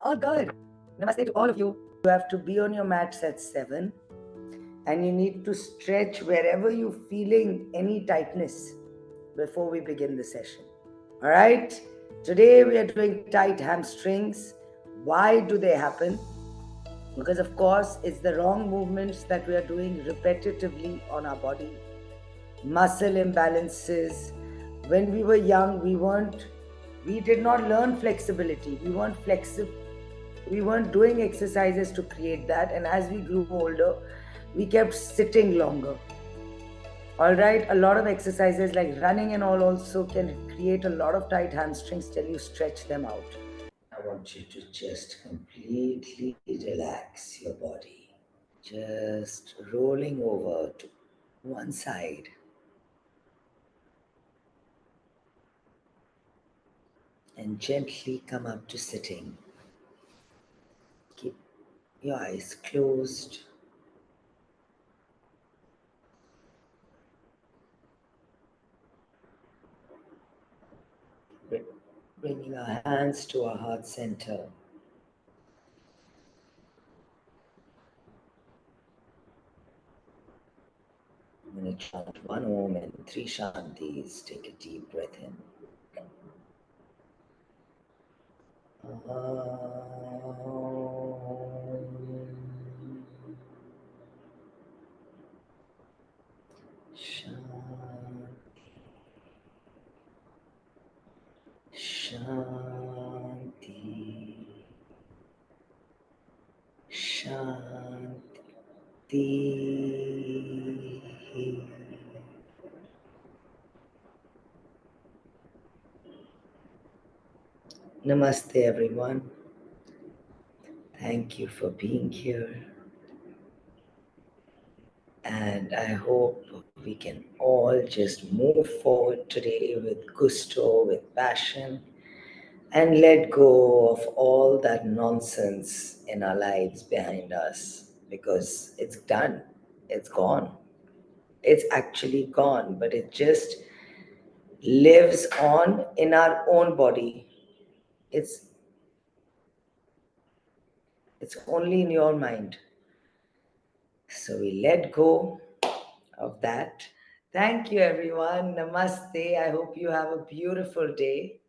All good. Namaste to all of you. You have to be on your mats at 7 and you need to stretch wherever you're feeling any tightness before we begin the session. All right? Today we are doing tight hamstrings. Why do they happen? Because, of course, it's the wrong movements that we are doing repetitively on our body. Muscle imbalances. When we were young, we did not learn flexibility. We weren't flexible. We weren't doing exercises to create that. And as we grew older, we kept sitting longer. All right, a lot of exercises like running and all also can create a lot of tight hamstrings till you stretch them out. I want you to just completely relax your body. Just rolling over to one side. And gently come up to sitting. Keep your eyes closed. Bringing our hands to our heart center. I'm going to chant one Om and 3 Shantis. Take a deep breath in. Shanti. Shanti. Namaste, everyone. Thank you for being here. And I hope we can all just move forward today with gusto, with passion, and let go of all that nonsense in our lives behind us, because it's done, it's gone. It's actually gone, but it just lives on in our own body. It's only in your mind. So we let go of that. Thank you, everyone. Namaste. I hope you have a beautiful day.